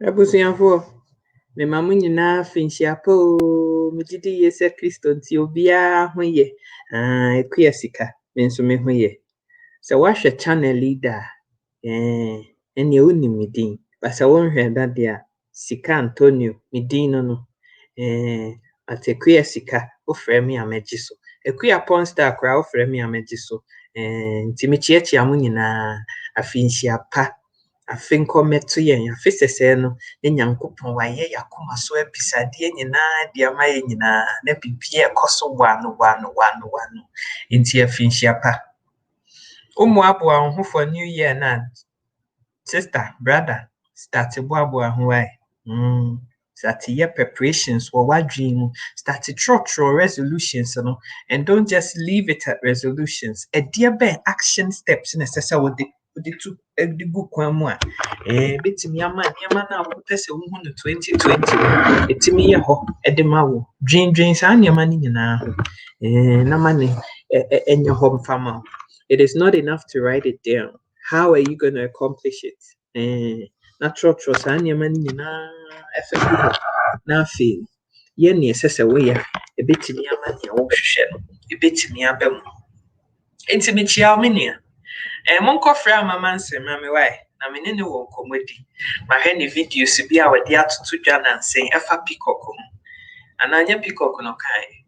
Abusuafo, mema mo nyinaa finhyia pa o. Megye di yie sɛ Kristo nti obiara ho yɛ. Ekua sika, me nso me ho yɛ. Sɛ woahwɛ channel yi da a, ɛnea wonim me din. But sɛ wonhwɛ da de a, Sika Antonio, me din no. But Ekua Sika, wofrɛ me a mɛgye so. Ekua Pornstar koraa wofrɛ me a mɛgye so. Nti mekyeakyea mo nyinaa. Afinhyia pa. Afe nkɔmmɛto yɛn. Afe sɛsɛɛ no, na Nyankopɔn wayɛ yɛn akoma so abisadeɛ nyinaa de ama yɛn nyinaa. Na biribiara ɛkɔ so wano. Nti afinhyia pa. Umuaboa wo ho for New Year na sister, brother, start boaboa ho ae. Start yɛ preparations wɔ w'adwene mu. Start trɔtrɔ resolutions no, and don't just leave it at resolutions. Ɛdeɛ bɛn action steps na ɛsɛ sɛ wode to gu kwan mu a betumi ama nneɛma no a wopɛ sɛ wohu no 2020 ɛtumi yɛ hɔ ɛde ma wo. Dwendwen saa nneɛma no nyinaa ho. Na ma ne ɛnyɛ hɔ mfa ma wo. It is not enough to write it down. How are you going to accomplish it? Na trɔtrɔ saa nneɛma no nyinaa ɛfɛ gu hɔ. Na afei, yɛ nea ɛsɛ sɛ woyɛ a ɛbɛtumi ama nea wohwehwɛ no ɛbɛtumi aba mu. Nti mekyia wo me nua. Monkɔfrɛ Amama Nsɛm ma me wae, na me ne no wɔ nkɔmmɔ di. Mahwɛ ne videos bi a wɔde atoto dwa nansen ɛfa peacock ho. Anaa nyɛ peacock no kae.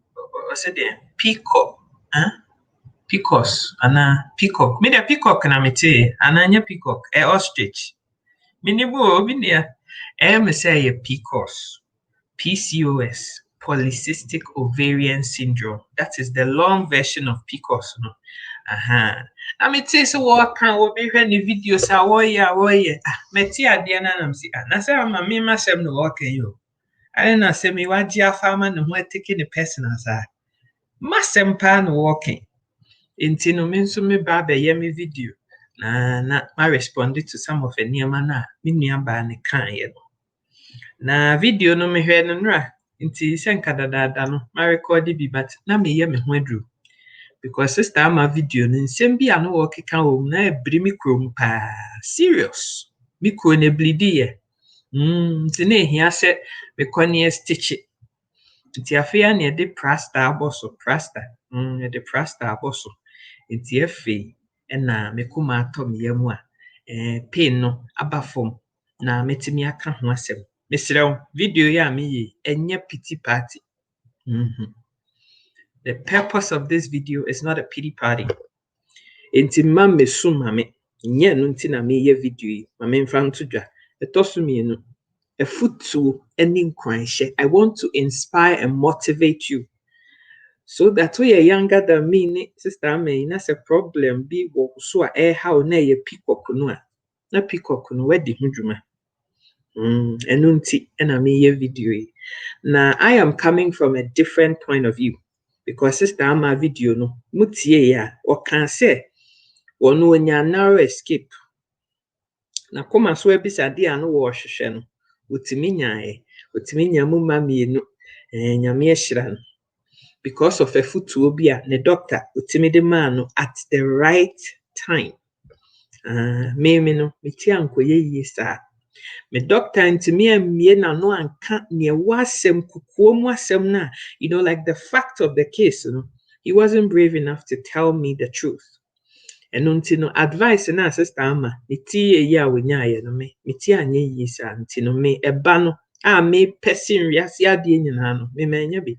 Ɔsɛ deɛ peacock. Peacocks. Anaa peacock. Me deɛ peacock na mete. Anaa nyɛ peacock. Ostrich. Me ne bo obi nea. Me sɛ ɛyɛ PCOS. PCOS. Polycystic Ovarian Syndrome. That is the long version of PCOS. No? Na me tell so what can we be any videos a wɔyɛ me tie adeɛ na nam si na sɛ ama me ma sɛm no wɔka yo ayɛ na sɛ me wagye afa ama ne ho atake ne personal saa ma sɛm pa no wɔka nti no me nso me ba bɛyɛ me video na ma respond to some of the nneɛma na me nua ba ne kan yɛ no na video no me hwɛ no nra nti sɛ nka dadaada no ma record bi but na me yɛ me ho aduru. Because sister ama video no nsɛm bi a no wɔkeka wɔ mu na ɛbiri me kurom paa. Serious. Me kuro ne blidi yɛ. Nti na ehia sɛ mekɔ ne stitch. Nti afei a na ɛde plaster abɔ so. Ɛde plaster abɔ so. Nti afei ɛna me kuma atɔ me yamu a pain no aba fam na metimi aka ho asɛm. Mesrɛ wo video yi a meyɛ ɛnyɛ pity party. The purpose of this video is not a pity party. Enti ma mesu mame. Nye no nti na meyɛ video yi. Mame mfa nto dwa. Ɛtɔ mienu. Efutuo ɛne nkwanhyɛ. I want to inspire and motivate you. So that we are younger than me, ne sister Ame, that's a problem bi wo so a how na ɛyɛ peacock no a. Na peacock no wadi ho dwuma. Ɛno nti ɛna meyɛ video yi. Na I am coming from a different point of view. Because sister ama video no mutie ya o kan say wono onya narrow escape na koma so ebisade ano wo hwehwe no otimi nya mu ma mienu nyame ehira no because of a futuo bi a ne doctor otimi de ma no at the right time me no meti ankoye yi sa me doctor ntimi amie na no anka ne wasem kukuo mu asem na like the fact of the case he wasn't brave enough to tell me the truth and until advice na sister ama eti yi a wonya ye no me ti anye yi sa until me eba no me person wiase ade nyina no me manya bi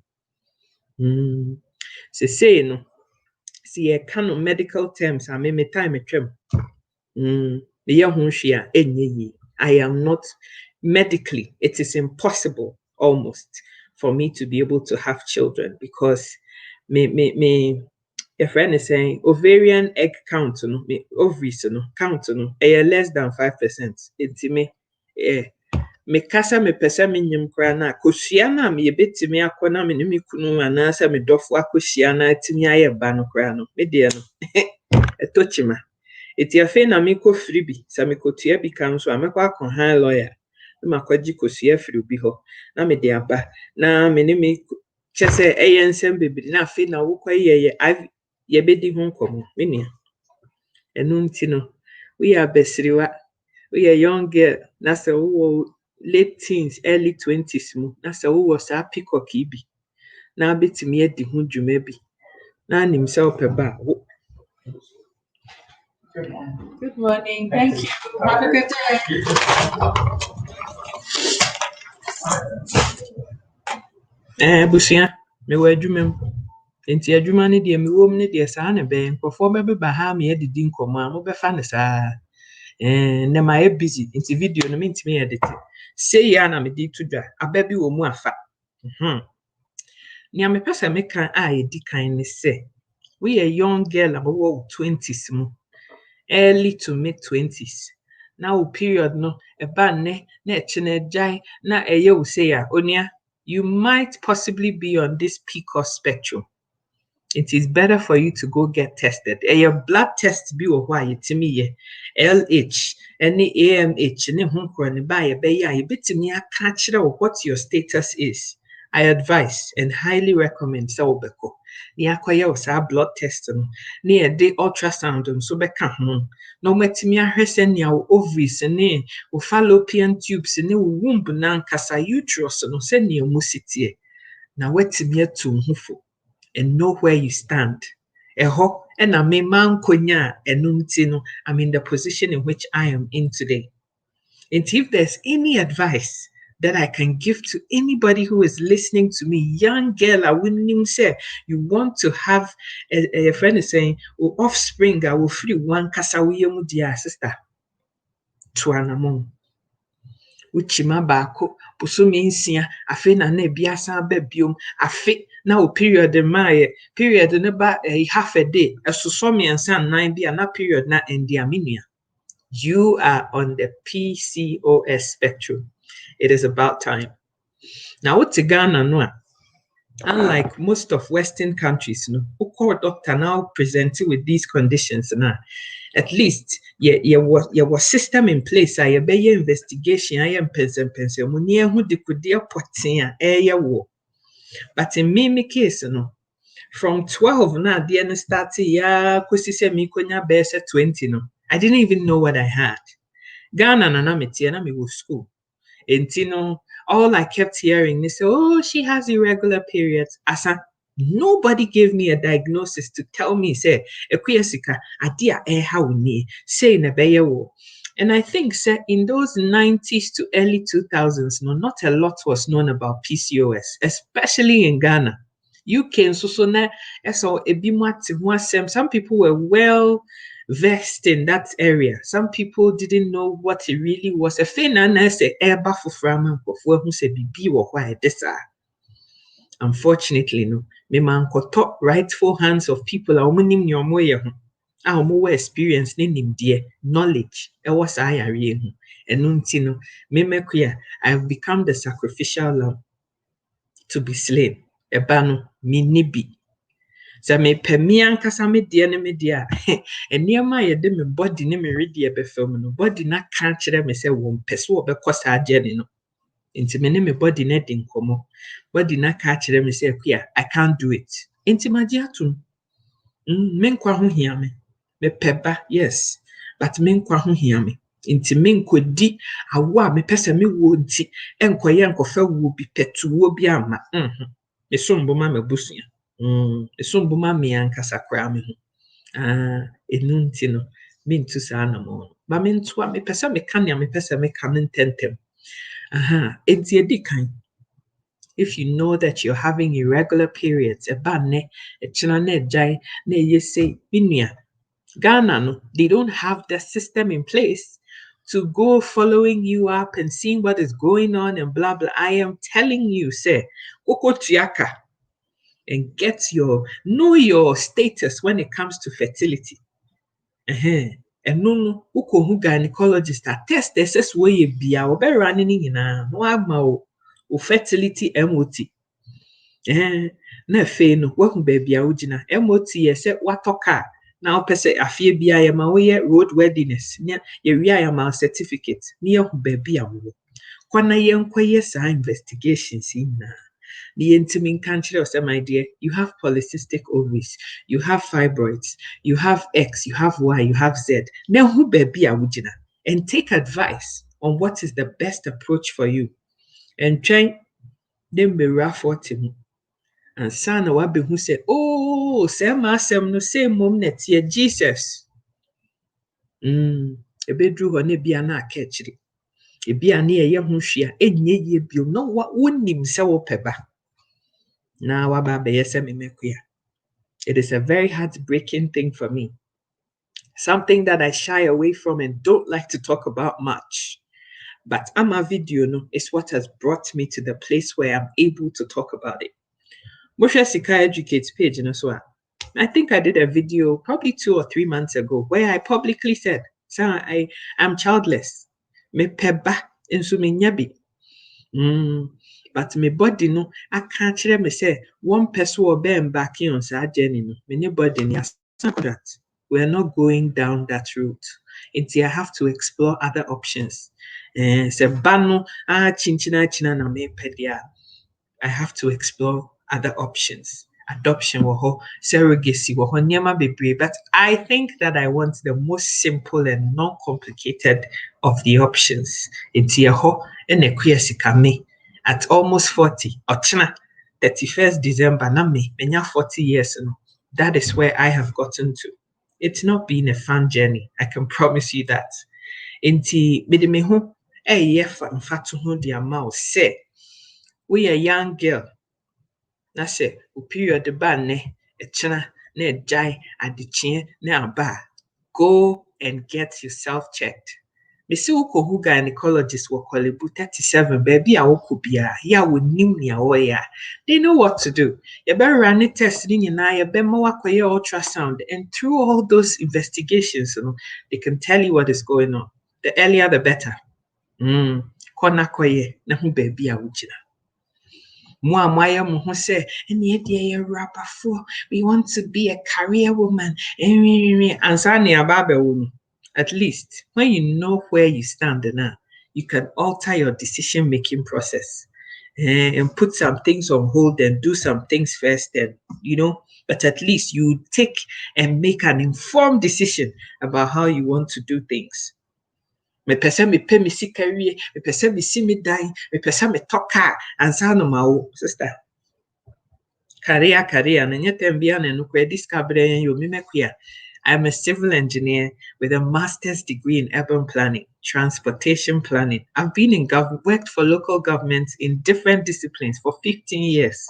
say no see e ka no medical terms me time twem me ye ho hwe a enye yi. I am not medically, it is impossible almost for me to be able to have children because a friend is saying ovarian egg count no me ovaries no count no less than 5%. It's me kasa me pesa me nyim kra na kosua na me betimi akona me me kunu ana sa me dofo akosia na atimi aye ba no kra no me de no etochima. Eti afe na me ko free bi sa me ko tua bi kan so amekwa akon han lawyer na makwaji kosua free bi ho na me de aba na me ne me chese ensem bebiri na afe na wo kwaye ye bedi ho nkomo me nia enu nti no we are besriwa we are young girl na se wo late teens, early 20s mu. Na sɛ wowɔ saa peacock yi bi, na wobɛtumi adi ho dwuma bi. Na anim sɛ wopɛ ba a wo. Good morning. Thank you. Have a good day. Abusua, mewɔ adwuma mu. Nti adwuma no deɛ mewɔ mu no deɛ saa na ɛbɛyɛ. Nkurɔfoɔ bɛbɛba ha ma yɛadidi nkɔmmɔ a mobɛfa no saa. Nnɛ mayɛ busy nti video no mentumi edit. Sei a na mede to dwa. Aba bi wɔ mu afa. Nea mepɛ sɛ meka a yɛdi kan ne sɛ, woyɛ young girl a wowɔ wo 20s mu, early to mid 20s. Na wo period no ɛba nnɛ na ɛkye na ɛgyae na ɛyɛ wo sei a, onua, you might possibly be on this PCOS spectrum. It is better for you to go get tested. Your blood test bi wɔ hɔ a yɛtumi yɛ. LH ɛne AMH ne ho nkora ne ba a yɛbɛyɛ a yɛbɛtumi aka akyerɛ wo what your status is. I advise and highly recommend sɛ wobɛkɔ. Na yɛakɔyɛ wo saa blood test no, na yɛde ultrasound nso bɛka ho. Na wɔmatumi ahwɛ sɛnea wo ovaries ne wo fallopian tubes ne wo womb nankasa uterus no sɛnea mu si teɛ. Na woatumi atu wo ho fo and know where you stand. Ɛhɔ ɛna me mankonya a ɛno nti no, I'm in the position in which I am in today. And if there's any advice that I can give to anybody who is listening to me, young girl, I wouldn't say you want to have a friend is saying, offspring, I will free one kasawiyamu dear sister. Tuanamon. Uchima baako, busumi nsia, afe na ne biasa bebium, afe na o period my period ne ba half a day, esusomi ansa 9 bi na period na endiaminia. You are on the PCOS spectrum. It is about time. Now, what's Ghana no? Unlike most of Western countries, no, who doctor now presenting with these conditions now. At least your system in place. I be investigation. I am person. Munia who de could dear potia wo. But in me case, no, from 12 now, the end started ya kusise mi konya bese 20 no. I didn't even know what I had. Ghana na meti na me go school. Entino, all I kept hearing, they say, oh, she has irregular periods. Asa, nobody gave me a diagnosis to tell me, say, ekuyesika, adia how ni, say nebeyewo. And I think, say, in those 90s to early 2000s, no, not a lot was known about PCOS, especially in Ghana. UK, some people were well versed in that area. Some people didn't know what it really was. Unfortunately, no, me man top rightful hands of people are more experience knowledge. Was I I've become the sacrificial lamb to be slain. Ebano minibi. Sɛ mepɛ me ankasa me deɛ ne me deɛ a nneɛma a yɛde me body ne me redeɛ bɛfam no body na ka kyerɛ me sɛ wɔmpɛ sɛ wɔbɛkɔ saa journey no nti me ne me body na di nkɔmmɔ body na ka kyerɛ me sɛ akua I can't do it nti magye atom me nkwa ho hia me mepɛ ba yes but me nkwa ho hia me nti me nkɔdi awo a mepɛ sɛ me wɔ nti nkɔyɛ nkɔfa wuo bi pɛtuo bi ama me so mboma mabusua esumbuma me ankasa kra me ho enu nti no me ntu saa na mo ba me ntu a me pese me ka nea me pese me ka ntentem enti edi kan if you know that you're having irregular periods eba ne echina na ejai na yese binua Ghana no they don't have the system in place to go following you up and seeing what is going on and blah blah. I am telling you say kokotiaka and know your status when it comes to fertility. And no who gynecologist test SS way bia obe running nyina no ama o fertility MOT. Na fe no wahu baby a ugina MOT yese watoka na opese afie bia ya ma we road worthiness nya ye wi ayama certificate na ye hu baby a wo kwana ye nkwaye sa investigations na my dear, you have polycystic ovaries, you have fibroids, you have X, you have Y, you have Z. Now who baby awujina and take advice on what is the best approach for you. And try them be rough for him. And son wa be who say, oh, same asem no same mom net ye Jesus. A bedroom on a biana catch it. A biania ye hushia, and ye be no what wouldn't him so peba. Now, Abba, yes, it is a very heartbreaking thing for me. Something that I shy away from and don't like to talk about much. But Ama video no, is what has brought me to the place where I'm able to talk about it. Moshe Sika Educates page, so I think I did a video probably 2 or 3 months ago where I publicly said, "Sir, I'm childless. Me peba insu me nyabi. But my body no, I can't tell me say one person will be embarking on that journey. No, my body that we are not going down that route. Until I have to explore other options. Say bano chinchina na me pedia. I have to explore other options. Adoption woho, surrogacy woho, nyama bebre. But I think that I want the most simple and non-complicated of the options. Until ho ene kuyasika me. At almost 40, Ochina, 31st December, Nami, menya 40 years. That is where I have gotten to. It's not been a fun journey. I can promise you that. Inti, midimehu, yefa mfatu hu di amao say, we a young girl. Na say, period ba ne, echina, ne jai, adichie, ne aba. Go and get yourself checked. Mesi woko hu gynecologist wo Kolebu 37 baby a woko bia ya wonim nia woya. They know what to do. You better run a test ni nyina, you better wakoye ultrasound, and through all those investigations, they can tell you what is going on. The earlier the better. Kona koye na hu baby a wujina. Mwaya muhu say, we want to be a career woman. Ansani ababe wunu. At least when you know where you stand now, you can alter your decision-making process and put some things on hold and do some things first, and but at least you take and make an informed decision about how you want to do things. Me pese me pay me si career, me pese me si me die, me pese me toka ansano mawo sister. Career, na nyetem bia na no discover yo me mekuya. I'm a civil engineer with a master's degree in urban planning, transportation planning. I've been in worked for local governments in different disciplines for 15 years.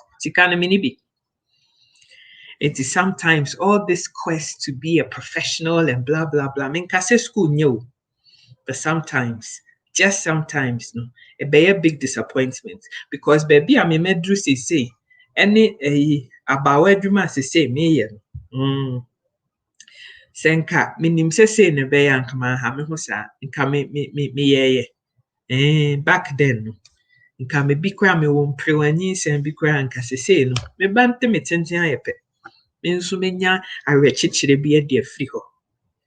It is sometimes all this quest to be a professional and blah, blah, blah. I mean, school new, but sometimes, just sometimes, no, it be a big disappointment because baby, I'm a medru say, any about eduma say me. Senka minim say ne be yankama ha me ho sa nka me ye back then no nka me bi kra me wo mprewanyi sen bi kra nka sese no me bante me tenten ayepe me nso menya awechichire bi e de afri ho.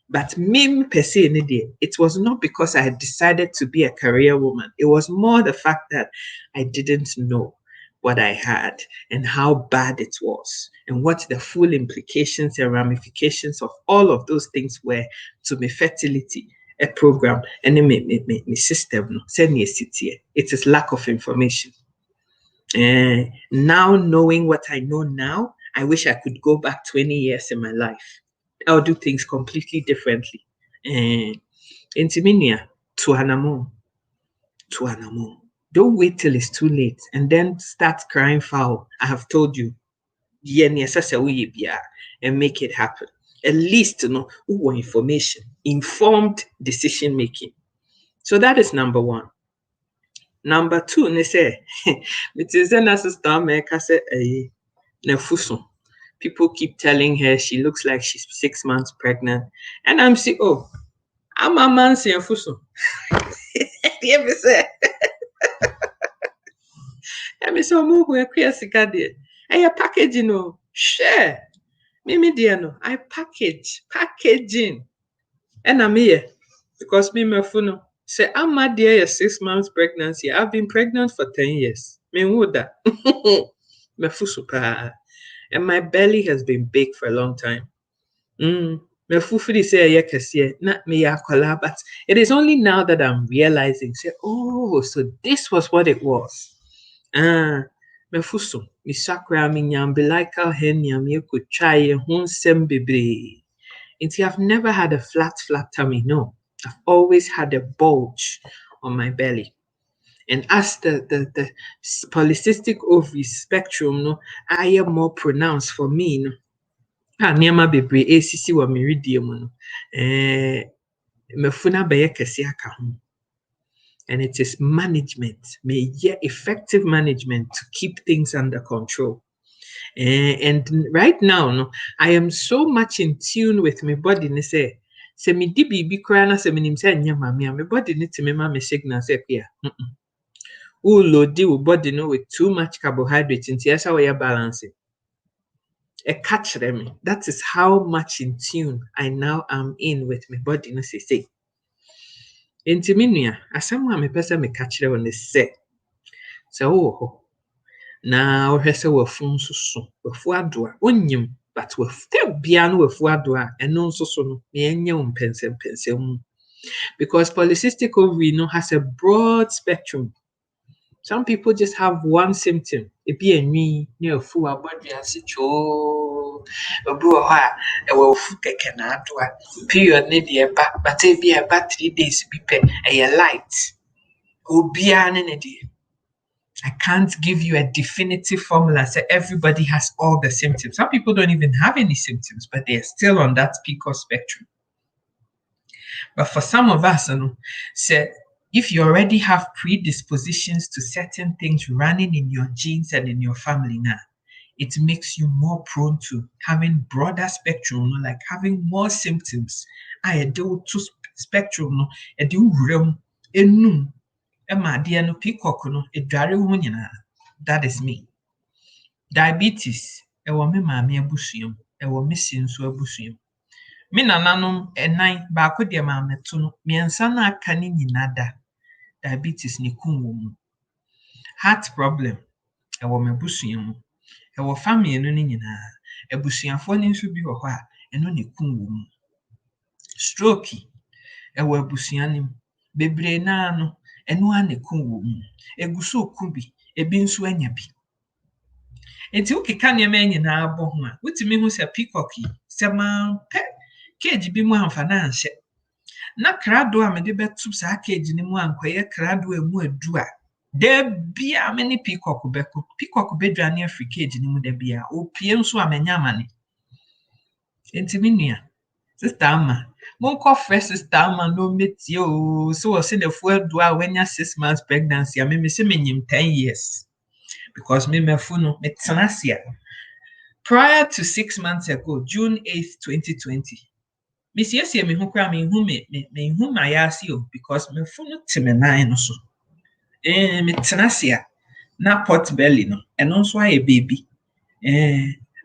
But me per se ne de, it was not because I had decided to be a career woman. It was more the fact that I didn't know what I had and how bad it was and what the full implications and ramifications of all of those things were to my fertility, a program, and my system. It is lack of information. Now knowing what I know now, I wish I could go back 20 years in my life. I'll do things completely differently. Intiminia to Hanamo. Don't wait till it's too late and then start crying foul. I have told you, and make it happen. At least information, informed decision making. So that is number one. Number two, they say, people keep telling her she looks like she's 6 months pregnant, and I'm saying, oh, I'm a man saying fuso. I saw more who are queer cicade. I package, share. Mimi dear no, I packaging. And I'm here because me my phone say I'm my dear 6 months pregnancy. I've been pregnant for 10 years. Me would that me fuso pa. And my belly has been big for a long time. me fufuri say ye kese na me ya kwala, but it is only now that I'm realizing say, oh, so this was what it was. Me fuso me sakra me umbilical hernia me could try hun sem bebre. I've never had a flat tummy, no. I've always had a bulge on my belly. And as the polycystic ovary spectrum, no, I am more pronounced for me, no. Nneɛma bebree esisi wɔ meridium no. Mefuna bɛyɛ kɛse aka ho. And it is management, effective management to keep things under control. And right now, no, I am so much in tune with my body. Ne say me di bibi kora na se minim say nya mame a, my body ne timi ma me signal say kya. Load your body no with too much carbohydrates into yes how you balance it. A catch them. That is how much in tune I now am in with my body. No say. Inti minua, asɛm a mepɛ sɛ meka kyerɛ wo ne sɛ wowɔ hɔ na wohwɛ sɛ wafu nso so, wafu adoa, wonyim, but wafu bia no wafu adoa, ɛno nso so no, na ɛnyɛ wo mpɛnsɛmpɛnsɛm mu. Because polycystic ovary no has a broad spectrum. Some people just have one symptom. Ebi enwi na afu abɔdwe ase twoo. Obi wɔ hɔ a ɛwɔ afu kɛkɛ na adoa. Period ne deɛ ba, but ebi ɛba 3 days bi pɛ, ɛyɛ light. Obiara ne deɛ. I can't give you a definitive formula. Say everybody has all the symptoms. Some people don't even have any symptoms, but they're still on that PCOS spectrum. But for some of us, say if you already have predispositions to certain things running in your genes and in your family now, it makes you more prone to having broader spectrum, like having more symptoms. I do to spectrum, no, I do realm, enum. That is me. Diabetes, ewo me maame abusua, ewo me sinso abusua. Me nananom enan baako de maame to no, miensa na aka ne nyinada. Diabetes ne kun wo mu. Heart problem, ewo me abusua mu. Ewo family no ne nyina. Abusuafo ne nso bi wɔ hɔ a, eno ne kun wo mu. Stroke, ewo abusua ne mu. Bebre na no enu ane kun wo mu. Eguso ku bi, ebi nso anya bi. Enti ukeka nneɛma nyinaa abɔ ho a, wutimi hu sɛ peacock yi, sɛ man pɛ cage bi mu amfa na anhyɛ. Na krado a mede bɛto saa cage ne mu ankɔyɛ krado a mu adu a, da bia me ne peacock bɛkɔ. Peacock bɛdwane afiri cage ne mu da bia, opie nso a manya amane. Enti me nua, sister ama, monkɔ frɛ sister ama no metie o. So wɔ se the full dua when you're 6 months pregnancy, I mean, me say me 10 years. Because me no, me tenasia. Prior to 6 months ago, June 8th, 2020, me see me hu kra me hu my yasi because me no teme nine so. Me tenasia na pot belly no, and also a baby.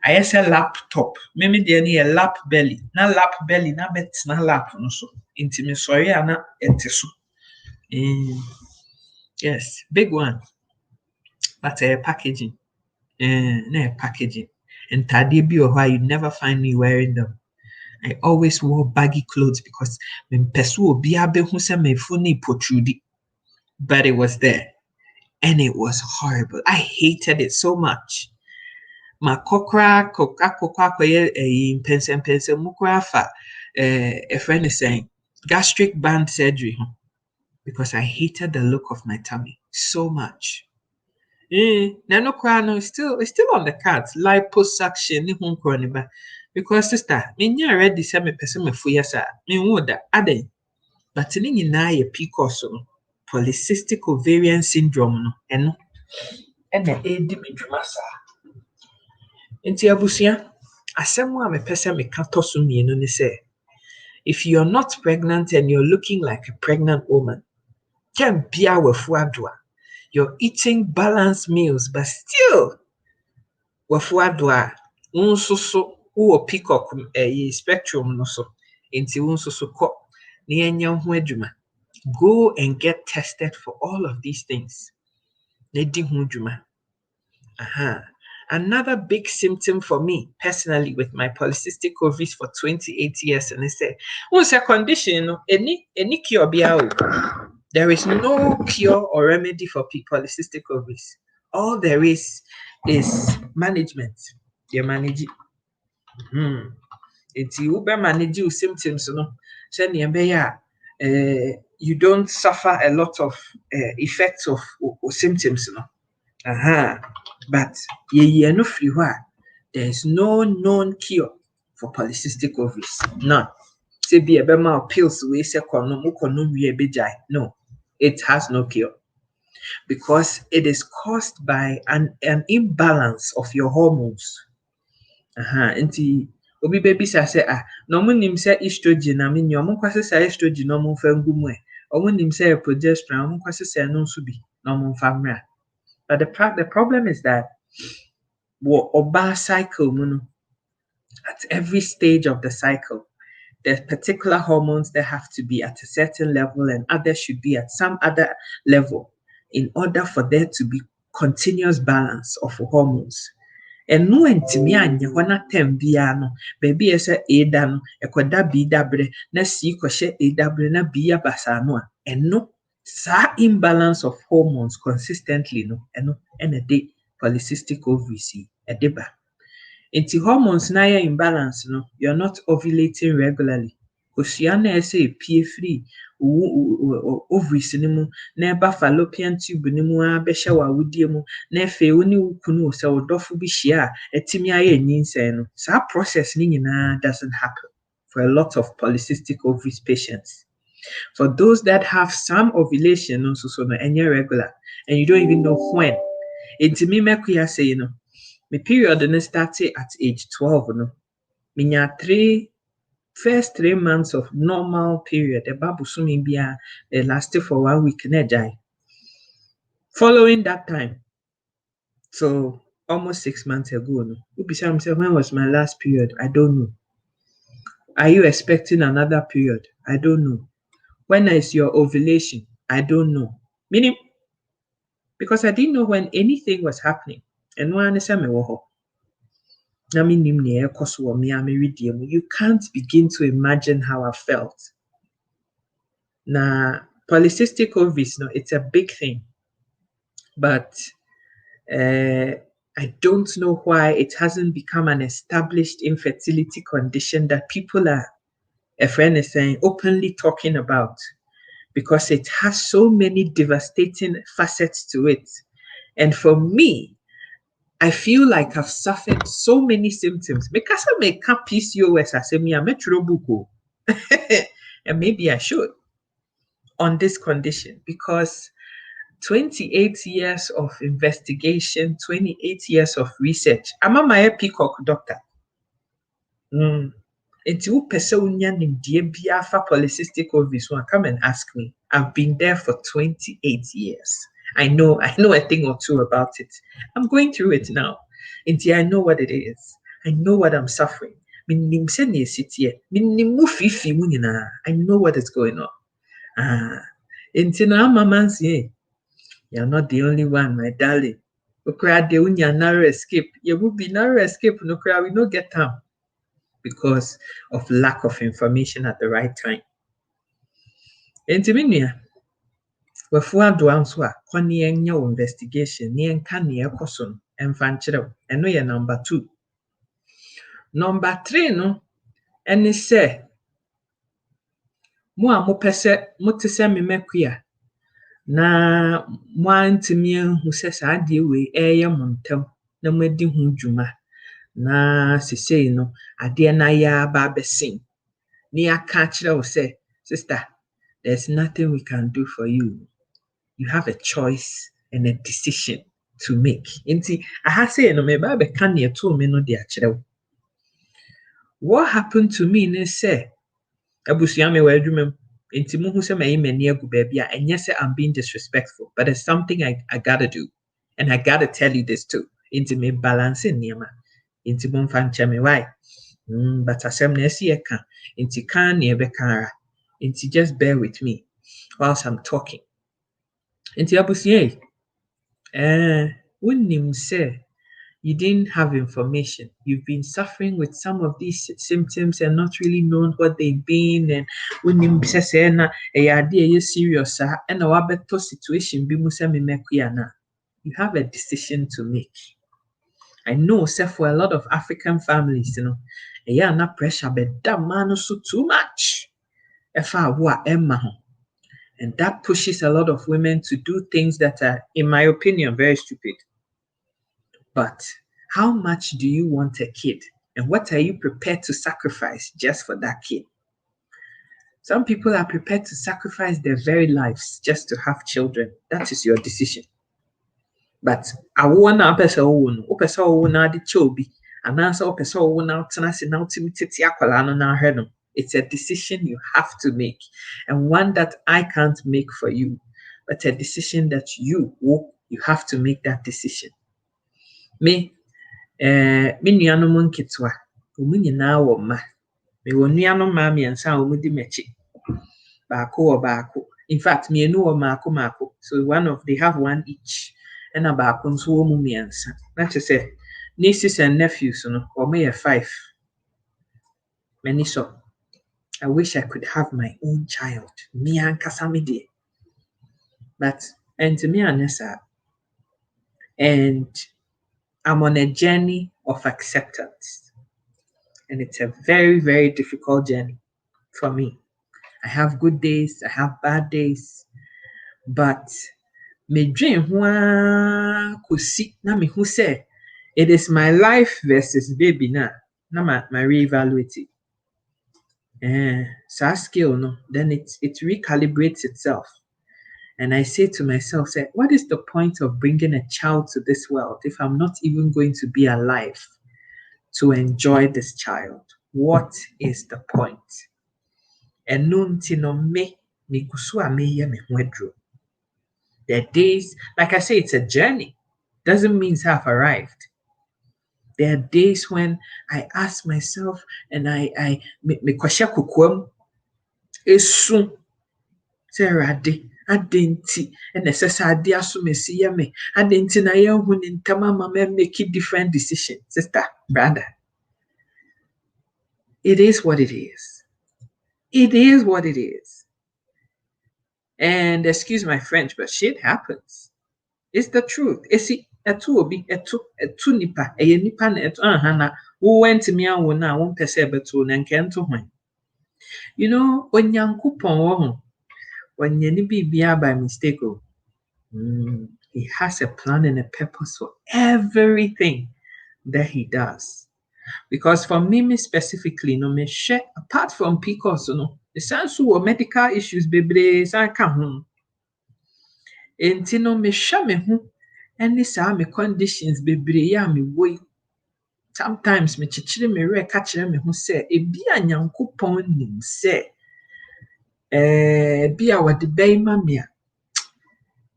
I say laptop. Maybe there ni a lap belly. Na lap belly na bet na lap no so. Inti me sorry ana ete so. Yes, big one. But packaging. No packaging. And tadi bi or why you never find me wearing them. I always wore baggy clothes because when pesu obi abe hu se me funi protrudi. But it was there. And it was horrible. I hated it so much. Ma kokra koye pense mukra fa a friend is saying gastric band surgery because I hated the look of my tummy so much. No, it's still on the cards. Liposuction because sister, me already say me person me fuya sa me woda ade but ni nyina ye PCOS no polycystic ovarian syndrome no eno na edi me dwuma sa. Nti abusua, asɛm a mepɛ sɛ meka tɔ so mmienu ne sɛ, if you're not pregnant and you're looking like a pregnant woman, can be our fuadwa. You're eating balanced meals, but still, wafuadwa, unso uo peacock spectrum no so, nti unso ko ni enya ho adwuma. Go and get tested for all of these things. Ne di ho adwuma. Aha. Another big symptom for me personally with my polycystic ovaries for 28 years, and I say, what's a condition? Any cure be out? There is no cure or remedy for polycystic ovaries. All there is management. You manage it. It's you manage your symptoms, you don't suffer a lot of effects of symptoms, but no free there is no known cure for polycystic ovaries. None. Say be a pills we say no, it has no cure because it is caused by an imbalance of your hormones. Nti obi baby say no mo nim say estrogen na me ni omo kwase say estrogen no mo fa ngu mu e omo nim say progesterone omo kwase say no nso bi no mo fa mra. But the problem is that oba cycle mu at every stage of the cycle, there's particular hormones that have to be at a certain level and others should be at some other level in order for there to be continuous balance of hormones. And no ntimi anya wana tembia no baby ese eda no ekoda bi dabre na si kohye eda bre na bi abasa no and no sa imbalance of hormones consistently no eno ene de polycystic ovaries edeba. Inti hormones na ya imbalance no, you're not ovulating regularly. Kosua na ese pie free ovaries ni mu na eba fallopian tube ni mu a behye wa wudie mu na efe woni wukunu se wodofo bi hia etimi aye nyinsen no. Sa process ni nyina doesn't happen for a lot of polycystic ovaries patients. For those that have some ovulation no so no enye regular and you don't even know when. Intimi mekuya say no. My period no started at age 12 no. Minya first 3 months of normal period. The babu sumi bia lasted for 1 week na jai. Following that time, so almost 6 months ago no. Ubisa himself, when was my last period? I don't know. Are you expecting another period? I don't know. When is your ovulation? I don't know. Meaning, because I didn't know when anything was happening. And one is you can't begin to imagine how I felt. Now, polycystic ovaries, no, it's a big thing. But I don't know why it hasn't become an established infertility condition that people are, a friend is saying, openly talking about. Because it has so many devastating facets to it. And for me, I feel like I've suffered so many symptoms. Because I make PCOS as a metrobuko. And maybe I should on this condition because 28 years of investigation, 28 years of research. I'm a my peacock doctor. It's who person in for polycystic ovaries one come and ask me. I've been there for 28 years. I know a thing or two about it. I'm going through it now. I know what it is. I know what I'm suffering. I know what is going on. You're not the only one, my darling. Narrow escape. You will be narrow escape. No, we don't get time because of lack of information at the right time. Intiminia. Before Duanswa, Connie your investigation, near Kanye Coson, and Fanchero, and no, number 2. Number 3, no, and they say, Moa Mopese, Motisemi Mequia. Na mwantimi hu se saa de we eye montam na madi hu dwuma na sesei no ade na ya ba besin ni aka kire wo se sister, there's nothing we can do for you. You have a choice and a decision to make. Nti aha say no me ba be kan ne to me no de akire wo. What happened to me ne say abusia me wa adwuma Inti muhu se me mani agu baby and yes I'm being disrespectful, but it's something I gotta do. And I gotta tell you this too. Inti me balance niyama. Inti mon fan chame why? But asem na esi eka. Inti kan ni ebe kanra. Inti just bear with me whilst I'm talking. Inti abusiye. Unnim se you didn't have information. You've been suffering with some of these symptoms and not really known what they've been. And when you say na a serious and a wabeto situation be you have a decision to make. I know, say for a lot of African families, na pressure, but that man so too much. And that pushes a lot of women to do things that are, in my opinion, very stupid. But how much do you want a kid? And what are you prepared to sacrifice just for that kid? Some people are prepared to sacrifice their very lives just to have children. That is your decision. But I want a person who the chobi, and answer person who now tenasi now timidity akwalano na head. It's a decision you have to make, and one that I can't make for you, but a decision that you have to make that decision. Me nuanom nketewa omu nyinaa wɔ mma me wɔ nuanom mmaa mmiɛnsa a omu di m'akyi baako wɔ baako in fact mmienu wɔ maako so they have one each ɛna baako nso wɔ mu mmiɛnsa na kyerɛ sɛ nieces and nephews no wɔn yɛ 5 m'ani so I wish I could have my own child me ankasa me deɛ but ɛntumi anyɛ saa and I'm on a journey of acceptance. And it's a very, very difficult journey for me. I have good days, I have bad days. But me dream kusi na me who say it is my life versus baby na my reevaluate. So skill no, then it recalibrates itself. And I say to myself, say, what is the point of bringing a child to this world if I'm not even going to be alive to enjoy this child? What is the point? And the days, like I say, it's a journey. Doesn't mean I've arrived. There are days when I ask myself and I me kwasha kukwam esu serade adenti and necessary asumesi yame adenti na yehu ni ntama mama make different decisions. Sister, brother, it is what it is. It is what it is. And excuse my French, but shit happens. It's the truth. Esi etu obi etu nipa eye nipa na etu na wo went me anwo na wo pese betu na nke nto hwan. You know, onyankopon wo ho. Wanyani bibia by mistake. He has a plan and a purpose for everything that he does. Because for me specifically, no me share apart from PCOS, no, the sense of medical issues, baby, I come home. And no me share me home, and this are me conditions, baby, ya me boy. Sometimes me chichiri me re catch me who say, e be a nyankopon nim say, be a what the bay mamia.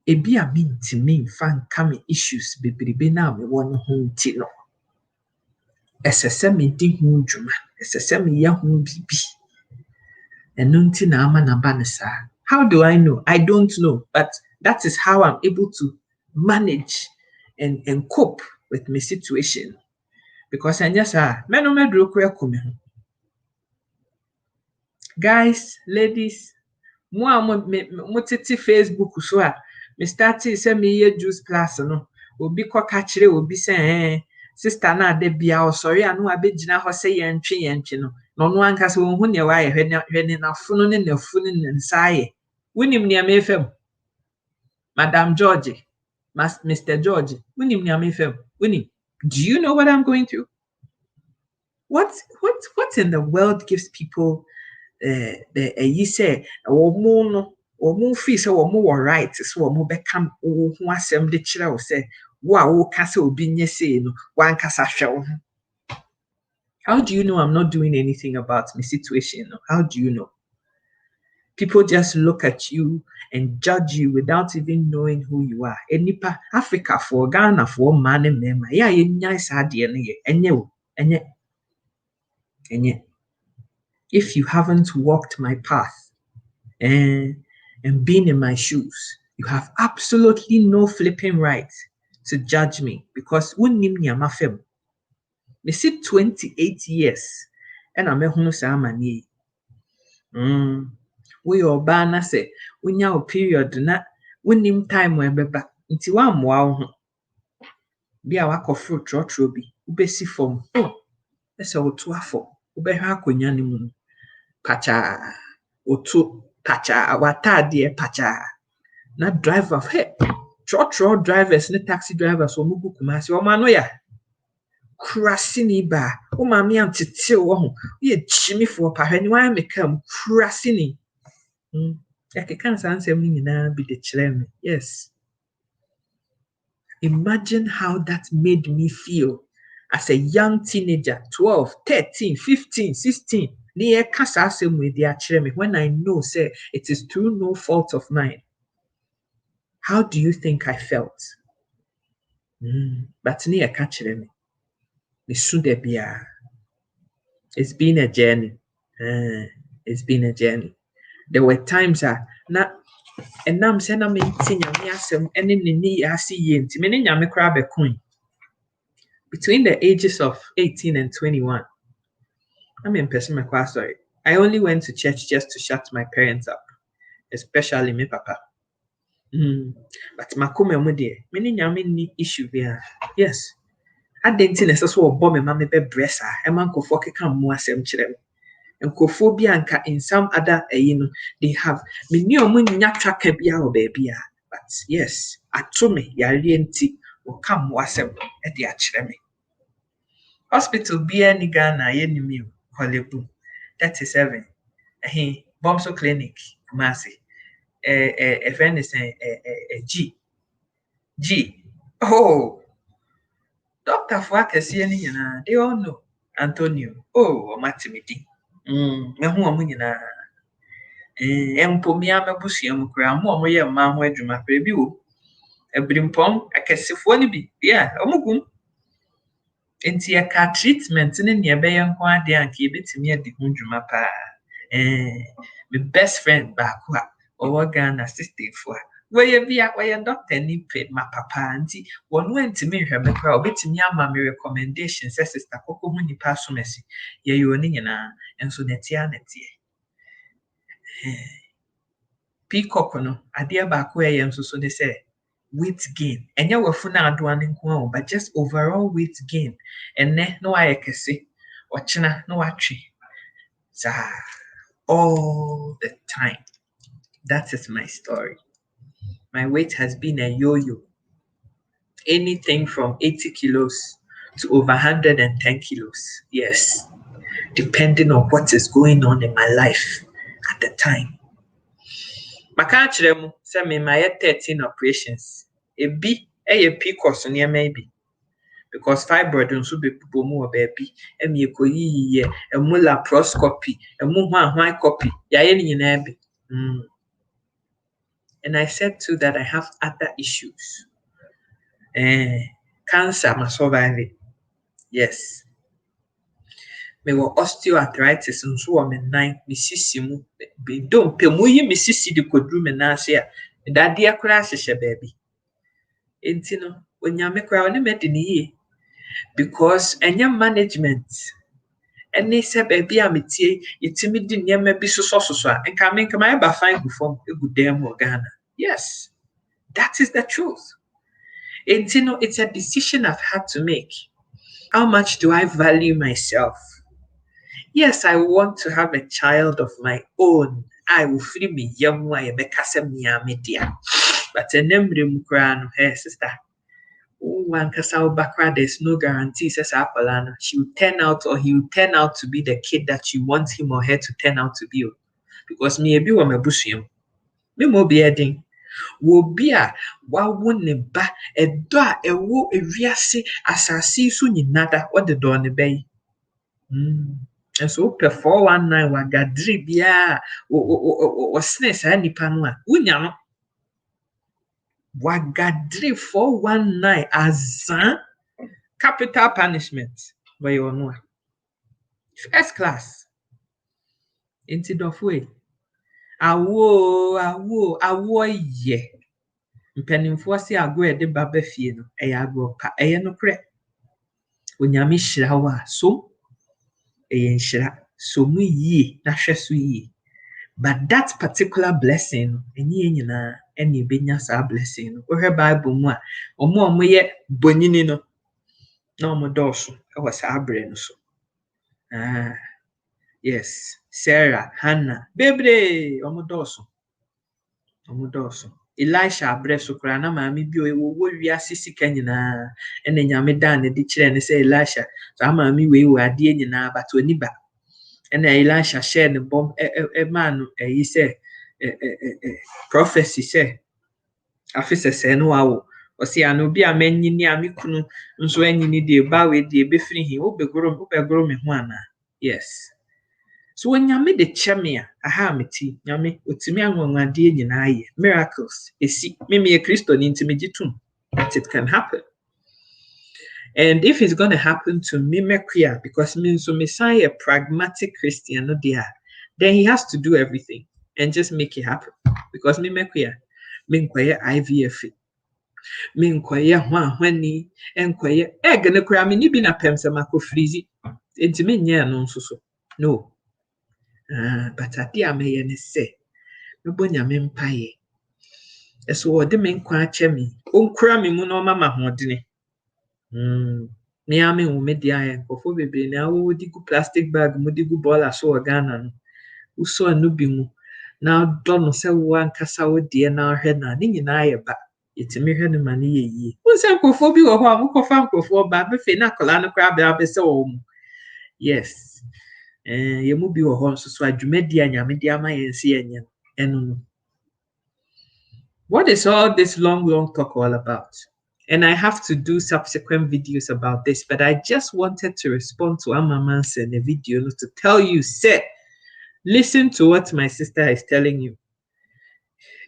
E be a mean to me, fan coming issues, baby, be now me one home tino. Ɛsɛ me di ho dwuma ɛsɛ me yɛ ho bibi ɛno nti na ama na ba ne saa. How do I know? I don't know, but that is how I'm able to manage and cope with my situation. Because I just medro kura come ho. Guys, ladies, mo tete Facebook so a me start say me ye juice plus no obi kwa ka kire obi say sister na de bia o sorry anu abegina ho say yentwe no no anka se won hu ne wa ye hwene na funu ne nsaye wonim ne amefem Madam George Mr. George wonim ne amefem wonim. Do you know what I'm going through? What in the world gives people you say omo feel say omo were right so omo become ho asem de kire wo say wo ka say obi nye say no wan kasa hwe wo. How do you know I'm not doing anything about my situation? How do you know? People just look at you and judge you without even knowing who you are. Enipa Africa for Ghana for man and mema ya nya sade no ye enye. If you haven't walked my path and been in my shoes, you have absolutely no flipping right to judge me because wunnim nyama fem. Me sit 28 years and I'm a hunu sa amani. We oba na se wunya o period na wunnim time we beba nti wa mmoa wo ho. Bia wakofro trotro bi ubesi fom. Ese otu afọ ubehwa akonya ne mu. Pacha otu pacha watade pacha na driver hey trotro drivers ne taxi drivers omugu kumasi o mano ya krasini ba o mami antete wo ho ye chimi fo pahwe ni wan mekam krasini kan sansem ni nyina bi de kire me. Yes, imagine how that made me feel as a young teenager, 12, 13, 15, 16. When I know, say, it is through no fault of mine. How do you think I felt? But near catching me. It's been a journey. It's been a journey. There were times na and I'm saying I'm in and in the between the ages of 18 and 21. I'm in person sorry. I only went to church just to shut my parents up, especially me papa. But makome mo de many nyame ni issue there. Yes. I didn't necessarily bomb me mama be bressa e man ko fo keka mo asem kire me. Nkofo bi anka in some other they have me ni omo nya twaka bia o baby but yes ato me yare enti o kam mo asem e de a kire me. Hospital bia ni Ghana ye ni mi Kolebu 37 Bomso Clinic Kumasi a friend is a G. Oh, Dr. Fuakesi ni nyina they all know Antonio. Oh, Matimidi. Me hu omo nyina empo mi amabusua mu kura mo ye ma ho adwuma pra bi wo ebrimpom akesefo ni bi yeah omugum enti ya ka treatment ni ne ebe ye nko ade anka ebetimi ade ho dwuma pa my best friend baako a owo Ghana sister fo a we doctor ni pe ma papa anti wonu antimi hwe me kra obetimi ama me recommendation say sister koko hu nipa so mesi ye yo ni nyina enso netia peacock no ade baako ye enso so de say weight gain enya wafu na ado an nko but just overall weight gain enne no ayekese ochina no watwe all the time. That is my story. My weight has been a yo-yo. Anything from 80 kilos to over 110 kilos. Yes. Depending on what is going on in my life at the time. Maka chiremu say me my 13 operations. Ebi PCOS near maybe. Because fibroid nso be mu o baby emi ekoyiye emu laparoscopy emu hwan copy ya ye ni nyina be. And I said too that I have other issues. Cancer ma survive it. Yes. Me wo osteoarthritis nso wo me nan me sisi mu be don pe mu yi me sisi di kodru me na ase a dade akura ahyehyɛ baby. Enti no onyame kura oni me de ni because enya management ene se baby a metie yetimi di nyema bi soso a nka me nka my ba fine go form egu dem Ghana. Yes, that is the truth. Enti no it's a decision I've had to make. How much do I value myself? Yes, I want to have a child of my own. I will free me young way bekasem nya media. But enemre mukra no hey sister. One kasao background, there's no guarantee says Apolana. She will turn out or he will turn out to be the kid that you want him or her to turn out to be. Because me ebi wa mabusua. Me mo be edin. Wo bi a wa wo ne ba edo a ewo ewiase asase so nyinada what the do ne bay. And so per 419 wa gadri bia o sness a nipa no a unya no wagadri 419 as capital punishment by your no first class into the way awo ye Mpanimfoɔ se agorɔ ɛde ba fie no ɛyɛ agorɔ pa ɛyɛ nokorɛ. Onyame hyira wo a som ɛyɛ nhyira. So mu yie na hwɛ so yie. But that particular blessing no ɛnyɛ yɛn nyinaa ɛna ɛbɛnya saa blessing no. Wohwɛ Bible mu a ɔmo yɛ bonyini no na ɔmo dɔɔso ɛwɔ saa abere no so. Yes, Sarah, Hannah, bebree ɔmo dɔɔso. Elisha abrɛ so koraa na maame bi wɔ wiase sika nyinaa ɛna Nyame dan ne de kyerɛ ne sɛ Elisha saa maame wei wɔ adeɛ nyinaa but oni ba. Ɛna Elisha hyɛ ne bɔm ɛmaa no ɛyi sɛ prophecy sɛ afe sɛsɛ no wawo. Ɔsi ano obi a manyini a me kunu nso anyini deɛ ba wei deɛ ebɛfiri hi wobɛgoro me ho ana. Yes. So when Nyame de kyɛ me a aha meti Nyame otimi anwanwadeɛ nyinaa yɛ miracles esi me yɛ Kristo ni nti megye tom that it can happen. And if it's going to happen to me mekwia because me nso me say a pragmatic Christian no there, then he has to do everything and just make it happen because me mekwia me nkoye IVF me nkoye hwani enkoye egg ne kura me ni bi na pem se mako freezy enti me nya no nso so no. But ade a meyɛ ne sɛ mebɔ Nyame mpaeɛ ɛso wɔde me nkwa akyɛ me onkura me mu na ɔma ma hoɔdene. Me ame wo me dia yɛ nkɔfo bebree na wo di gu plastic bag mu di gu bɔɔla so wɔ Ghana no wosɔ no bi mu na dɔ no sɛ wo ankasa wo deɛ na ɔhwɛ na ne nyinaa yɛ ba yɛtumi hwɛ no ma ne yɛ yie. Wo sɛ nkɔfo bi wɔ hɔ a mokɔfa nkɔfo ba bɛfɛ na akɔla no koraa bɛsɛ wɔ mu. Yes. Yemu bi wɔ hɔ nso so adwumadi a Nyame de ama yɛn se yɛnyɛ ɛno no. What is all this long talk all about? And I have to do subsequent videos about this, but I just wanted to respond to Amaman's in the video to tell you, say, listen to what my sister is telling you.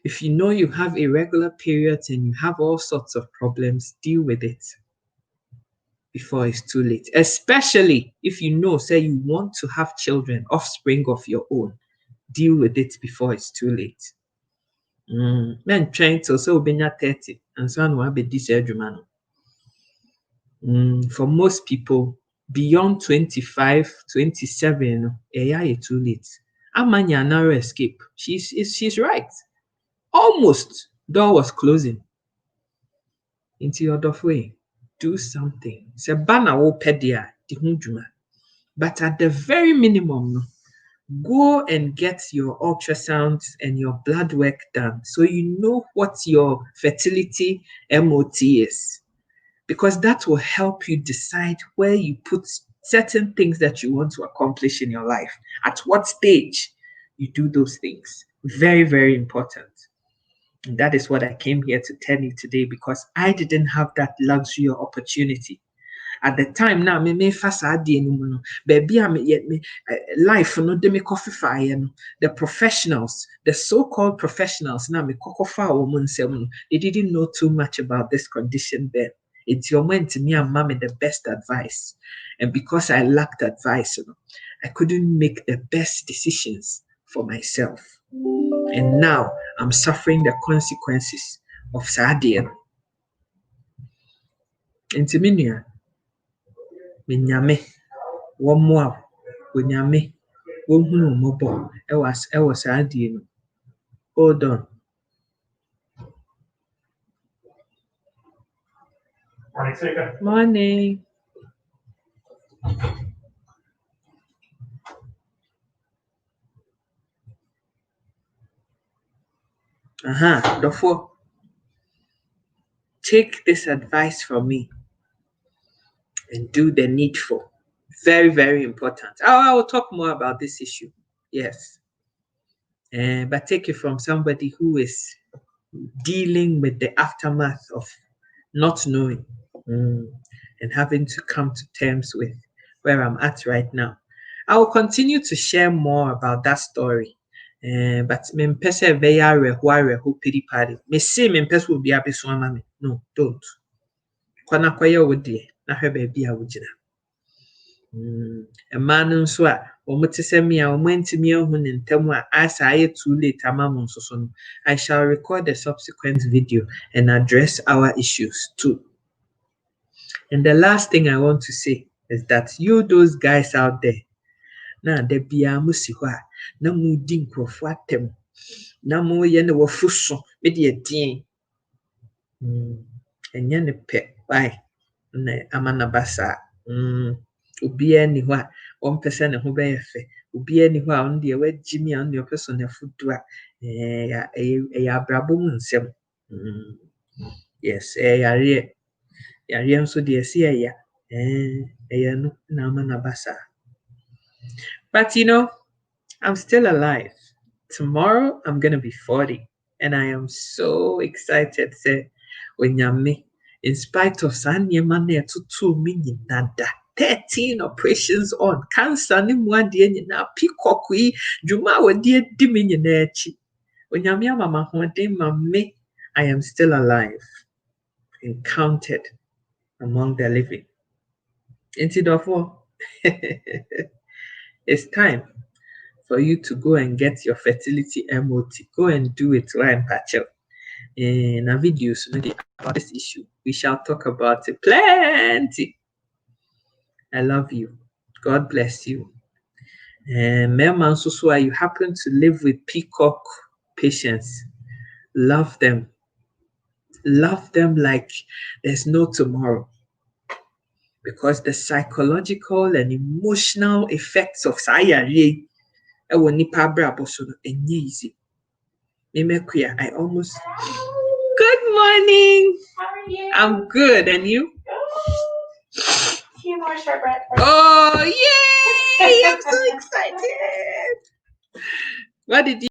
If you know you have irregular periods and you have all sorts of problems, deal with it before it's too late. Especially if you know, say you want to have children, offspring of your own, deal with it before it's too late. Men trying to so be 30 and so on be this man. For most people beyond 25, 27, too late. Amanya narrow escape. She's right. Almost door was closing. Into your way. Do something. Se bana wo pedia di hunjuma. But at the very minimum, go and get your ultrasounds and your blood work done so you know what your fertility MOT is. Because that will help you decide where you put certain things that you want to accomplish in your life. At what stage you do those things. Very, very important. And that is what I came here to tell you today because I didn't have that luxury or opportunity. At the time now, me fast no baby life no de me coffee fire no the professionals, the so-called professionals now me they didn't know too much about this condition then. It's your moment to me and mommy the best advice. And because I lacked advice, I couldn't make the best decisions for myself. And now I'm suffering the consequences of Sadian. Intimidation. Menyame one more Wenyame wonhunu mobo ewa saa die no. Hold on. Morning. Therefore, take this advice from me and do the needful. Very, very important. I will talk more about this issue. Yes. But take it from somebody who is dealing with the aftermath of not knowing and having to come to terms with where I'm at right now. I will continue to share more about that story. But me pese veya rehu pity party. Me say me pese will be happy so mama. No, don't. Kwana kwaya wodi na hwe baby a wojina. Mmaa no nso a wɔn te sɛ me a wɔn ntumi ahu ne ntam a asa ayɛ too late ama mo nso so no, I shall record a subsequent video and address our issues too. And the last thing I want to say is that you those guys out there, na da biara mo si hɔ a na mo di nkurɔfoɔ atɛm na mo yɛ ne wɔfo so me deɛ din ɛnyɛ ne pɛ why na ama na ba saa obiara ni hɔ a ɔmpɛ sɛ ne ho bɛyɛ fɛ obiara ni hɔ a ɔno deɛ wagye me a ɔno deɛ ɔpɛ so ne fodo a ɛyɛ abrabɔ mu nsɛm yes yareɛ nso deɛ ɛsi ɛya ɛyɛ no na ama na ba saa. But you know, I'm still alive. Tomorrow I'm gonna be 40 and I am so excited. Say when you're me, in spite of Sanya Mane to me nada 13 operations on cancer ni mwadi na pikokwi juma wadi dimini nechi. When you're me mama me, I am still alive and counted among the living. Instead of all, it's time for you to go and get your fertility MOT. Go and do it right in Pachel. In our videos about this issue, we shall talk about it plenty. I love you. God bless you. And Merman Susua, you happen to live with peacock patients. Love them. Love them like there's no tomorrow. Because the psychological and emotional effects of Sayari ɛwɔ nipa abrabɔ so no ɛnyɛ easy. Memekuya, I almost. Good morning. How are you? I'm good, and you? A few more shortbread. Oh yay! I'm so excited. What did you?